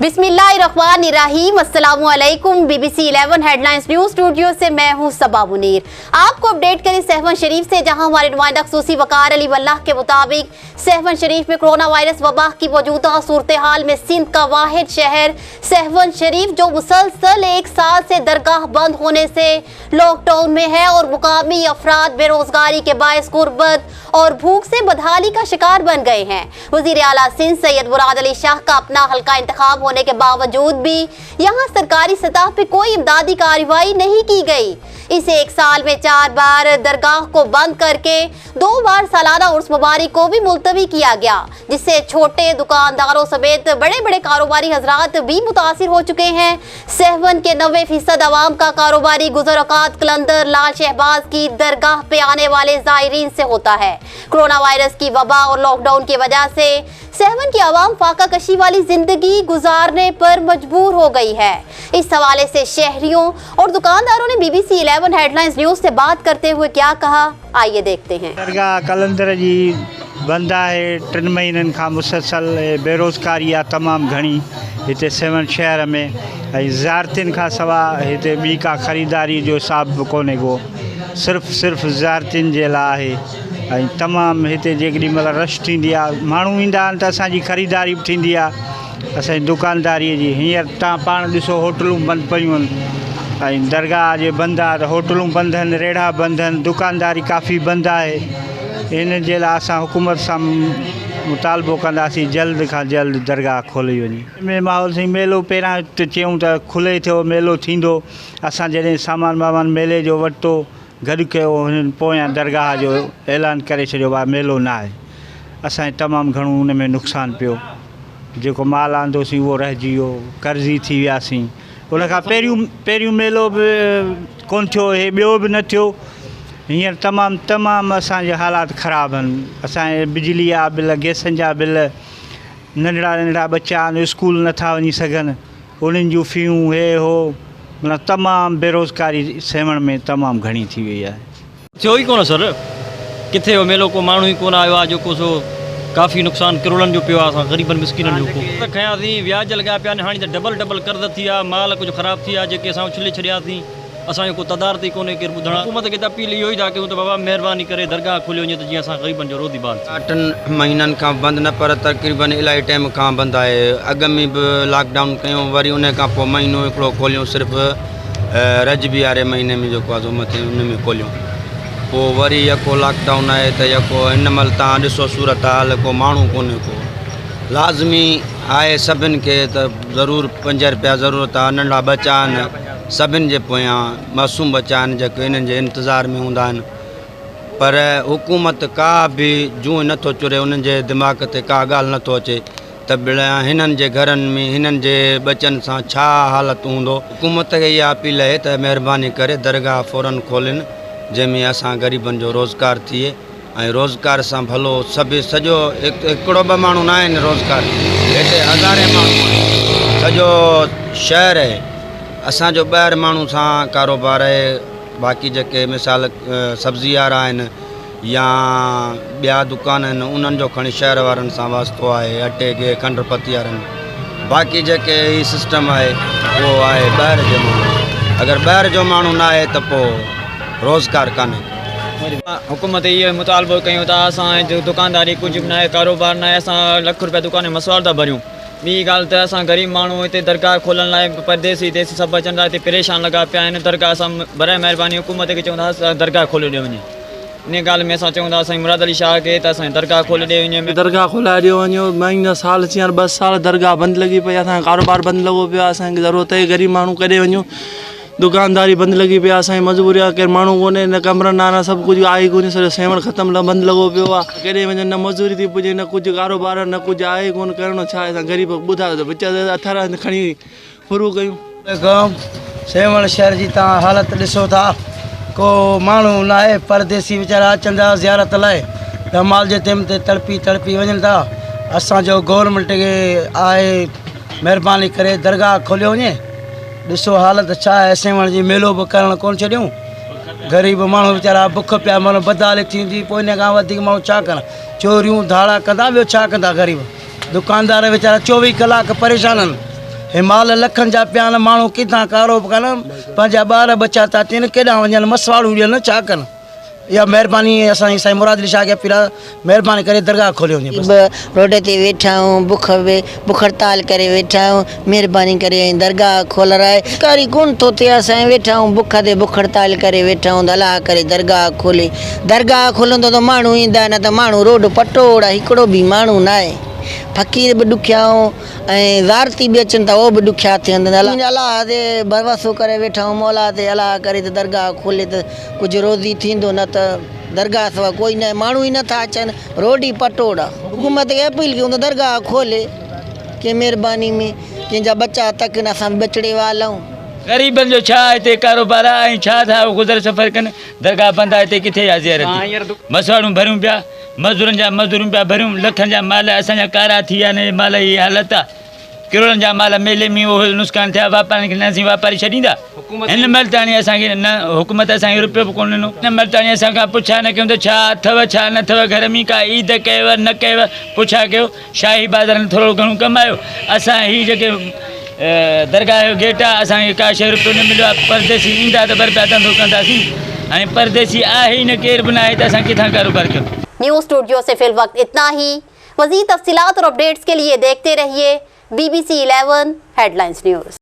बिस्मिल्लाहिर्रहमानिर्रहीम। अस्सलामुअलैकुम। BBC 11 headlines news studio से मैं हूं सबा मुनीर। आपको अपडेट करें सहवन शरीफ से, जहां हमारे नुमाइंदा खसूसी वकार अली वल्लाह के मुताबिक सहवन शरीफ में कोरोना वायरस वबा की मौजूदा सूरत हाल में सिंध का वाहिद शहर सहवन शरीफ जो मुसलसल एक साल से दरगाह बंद होने से लॉकडाउन में है और मुकामी अफराद बेरोजगारी के बायस गुर्बत और भूख से बदहाली का शिकार बन गए हैं। वजीर आला सिंध सैयद मुराद अली शाह का अपना हल्का इंतखाब होने के बावजूद भी यहाँ सरकारी सतह पे कोई इमदादी कार्रवाई नहीं की गई। इसे एक साल में 4 बार दरगाह को बंद करके 2 बार सालाना उर्स मुबारक को भी मुलतवी किया गया, जिससे छोटे दुकानदारों समेत बड़े बड़े कारोबारी हजरात भी मुतासिर हो चुके हैं। सहवन के 90% आवाम का कारोबारी गुजर औकात कलंदर लाल शहबाज की दरगाह पे आने वाले ज़ायरीन से होता है। कोरोना वायरस की वबा और लॉकडाउन की वजह से सहवन की आवाम फाका कशी वाली जिंदगी गुजारने पर मजबूर हो गई है। इस हवाले से शहरियों और दुकानदारों ने BBC 11 हेडलाइंस न्यूज से बात करते हुए क्या कहा, आइए देखते हैं। दरगाह कलंदर जी बंद है 3 महीननि खां मुसलसल। बेरोज़गारी आहे तमामु घणी हिते सहवन शहर में। ज़ारतिन खां सवाइ हिते ॿी का ख़रीदारी जो हिसाब बि कोन्हे को, सिर्फ़ु ज़ारतिन जे लाइ आहे। तमामु हिते जेकॾहिं महिल रश थींदी आहे, माण्हू ईंदा आहिनि त असांजी ख़रीदारी बि थींदी आहे असांजी दुकानदारीअ जी। हींअर तव्हां पाण ॾिसो होटलूं बंदि पियूं आहिनि, दरगाह जे बंदि आहे त होटलूं बंदि आहिनि, रेड़ा बंदि आहिनि, दुकानदारी काफ़ी बंदि आहे। इन जे लाइ असां हुकूमत सां मुतालबो कंदासीं जल्द खां जल्द दरगाह खोली वञे। में माहौल सां मेलो पहिरां त चयूं त खुले थियो मेलो थींदो, असां जॾहिं सामान वामान मेले जो वरितो गॾु कयो, हिननि पोयां दरगाह जो ऐलान करे छॾियो आहे मेलो न आहे। असांखे तमामु घणो हुन में नुक़सानु पियो, जेको माल आंदोसीं उहो रहिजी वियो, कर्ज़ी थी वियासीं। उन खां पहिरियों मेलो बि कोन थियो, हे ॿियो बि न थियो। हींअर तमामु असांजे हालात ख़राबु आहिनि। असांजे बिजली जा बिल, गैसनि जा बिल, नंढड़ा बच्चा आहिनि स्कूल नथा वञी सघनि, उन्हनि जूं फ़ियूं हे हो, मतिलबु तमामु बेरोज़गारी सहवण में तमामु घणी थी वई आहे। थियो ई कोन सर, किथे हो मेलो को माण्हू ई कोन आयो आहे जेको सो काफ़ी नुक़सानु किरोड़नि जो पियो आहे। असां ग़रीबनि मिस्किननि जो खयासीं, व्याज लॻा पिया आहिनि, हाणे त डबल कर्ज़ थी आहे, माल कुझु ख़राबु थी आहे, जेके असां उछले छॾियासीं। असांजो को तदारत ई कोन्हे केरु ॿुधणु। हुकूमत खे त अपील इहो ई था कयूं त बाबा महिरबानी करे दरगाह खोलियो वञे त जीअं असां ग़रीबनि जो रोज़ी बाल। 8 महीननि खां बंदि न, पर तक़रीबन इलाही टाइम खां बंदि आहे। अॻ में बि लॉकडाउन कयूं, वरी उन खां पोइ महीनो हिकिड़ो खोलियूं, सिर्फ़ु रजबी वारे महीने में जेको आहे मथे उन में खोलियूं। पोइ वरी यको लॉकडाउन आहे त यको हिन महिल तव्हां ॾिसो सूरत हाल, को माण्हू कोन्हे को। लाज़मी आहे सभिनि खे त ज़रूरु 5 रुपया ज़रूरत आहे। नंढा बच्चा आहिनि, सभिनि जे पोयां मासूम बच्चा आहिनि जेके इन्हनि जे इंतज़ार में हूंदा आहिनि, पर हुकूमत का बि जूं नथो चुरे, उन्हनि जे दिमाग़ ते का ॻाल्हि नथो अचे त बिड़ा हिननि जे घरनि में हिननि जे बचनि सां छा हालत हूंदो। हुकूमत खे इहा अपील आहे त महिरबानी करे दरगाह फ़ौरन खोलनि, जंहिंमें असां ग़रीबनि जो रोज़गार थिए ऐं रोज़गार सां भलो सभु सॼो हिकिड़ो 2 माण्हू न आहिनि रोज़गार, हिते हज़ारे माण्हू आहिनि, सॼो शहर आहे। असांजो ॿाहिरि माण्हू सां कारोबार आहे। बाक़ी जेके मिसाल सब्ज़ी वारा आहिनि या ॿिया दुकान आहिनि, उन्हनि जो खणी शहर वारनि सां वास्तो आहे, अटे खे खंडु पती वारनि। बाक़ी जेके ही सिस्टम आहे उहो आहे ॿाहिरि जो माण्हू। अगरि ॿाहिरि जो माण्हू न आहे त पोइ रोज़गार कान्हे। हुकूमत इहो मुतालबो कयूं था, असां दुकानदारी कुझु बि न आहे, कारोबार न आहे, असां लाख रुपया दुकान में मसवाड़ था भरियूं। ॿी ॻाल्हि त असां ग़रीब माण्हू हिते दरगाह खोलण लाइ परदेसी देसी सभु अचनि था, हिते परेशान लॻा पिया आहिनि। दरगाह असां बराए महिरबानी हुकूमत खे चवंदासीं दरगाह खोले ॾियो वञे। इन ॻाल्हि में असां चवंदा साईं मुराद अली शाह खे त असांजी दरगाह खोले ॾियो वञे। दरगाह खोलाए ॾियो वञो। महीना साल थी 2 साल दरगाह बंदि लॻी पई आहे, असांजो कारोबार बंदि लॻो पियो आहे। असांखे ज़रूरत आहे ग़रीब माण्हू केॾे वञूं, दुकानदारी बंदि लॻी पई आहे। असांजी मजबूरी आहे, केरु माण्हू कोन्हे, न कमरनि न सभु कुझु आहे कोन्हे, सॼो सहवण ख़तमु बंदि लॻो पियो आहे। केॾे वञनि, न मज़दूरी थी पुॼे, न कुझु कारोबार, न कुझु आहे कोन, करिणो छा आहे। असां ग़रीब ॿुधायो त विच अथर खणी फुरू कयूं। सहवण शहर जी तव्हां हालत ॾिसो था, को माण्हू न आहे, परदेसी वीचारा अचनि था ज़ियारत लाइ, धमाल जे टाइम ते तड़पी वञनि था। असांजो गवर्नमेंट खे आहे महिरबानी करे दरगाह खोलियो वञे। ॾिसो हालत छा आहे सहवण जी, मेलो बि करणु कोन छॾियूं। ग़रीब माण्हू वीचारा बुख पिया मरनि, बदहाली थींदी, पोइ इन खां वधीक माण्हू छा कनि, चोरियूं धाड़ा कंदा, ॿियो छा कंदा ग़रीब। दुकानदार वीचारा 24 कलाक परेशान आहिनि। हिमाल लखनि जा पिया आहिनि माण्हू किथां कारो कनि पंहिंजा ॿार बचा था थियनि केॾांहुं वञनि मसवाड़ू ॾियनि छा कनि इहा महिरबानी असांजी साईं मुराद अली शाह खे अपील आहे महिरबानी करे दरगाह खोलियो वञे रोड ते वेठा आहियूं बुख हड़ताल करे वेठा आहियूं महिरबानी करे दरगाह खोलाराए कारी कोन थो थिए असां वेठा आहियूं बुख ते बुख हड़ताल करे वेठा आहियूं अलाह करे दरगाह खोले दरगाह खोलंदो त माण्हू ईंदा न त माण्हू रोड पटोड़ हिकिड़ो बि माण्हू न आहे फ़क़ीर बि ॾुखिया ऐं ज़ारती बि अचनि था उहो बि ॾुखिया थियनि अलाह ते भरवसो करे वेठा आहियूं मौला ते अलाह करे त दरगाह खोले त कुझु रोज़ी थींदो न त दरगाह सवा कोई न माण्हू ई नथा अचनि रोड ई पटोड़ आहे हुकूमत खे अपील कयूं त दरगाह खोले कंहिं महिरबानी में कंहिंजा बचा तक न असां बचड़े वाल आहियूं ग़रीबनि जो छा हिते कारोबार आहे ऐं छा था गुज़र सफ़र कनि दरगाह बंदि आहे हिते किथे आहे ज़ियारत मसवाड़ूं भरियूं पिया मज़दूरनि जा मज़दूरूं पिया भरियूं लखनि जा माल असांजा कारा थी विया आहिनि माल जी हालत आहे किरोड़नि जा माल मेले में उहो नुक़सान थिया वापारी खे न वापारी छॾींदा हिन महिल ताणी असांखे न हुकूमत असांखे रुपयो बि कोन ॾिनो हिन महिल ताणी असांखां पुछा न कयूं त छा अथव छा न अथव घर में का ईद कयव न कयव पुछा कयो शाही बाज़ार में थोरो घणो कमायो असां हीअ जेके दरगाह जो गेट आहे असांखे का शइ रुपयो न मिलियो आहे परदेसी ईंदा त बरपिया धंधो कंदासीं हाणे परदेसी आहे ई न केर बि न आहे त असां किथां कारोबार कयूं न्यूज़ स्टूडियो से फिल वक्त इतना ही। मज़ीद तफसीलात और अपडेट्स के लिए देखते रहिए BBC 11 हेडलाइंस न्यूज़।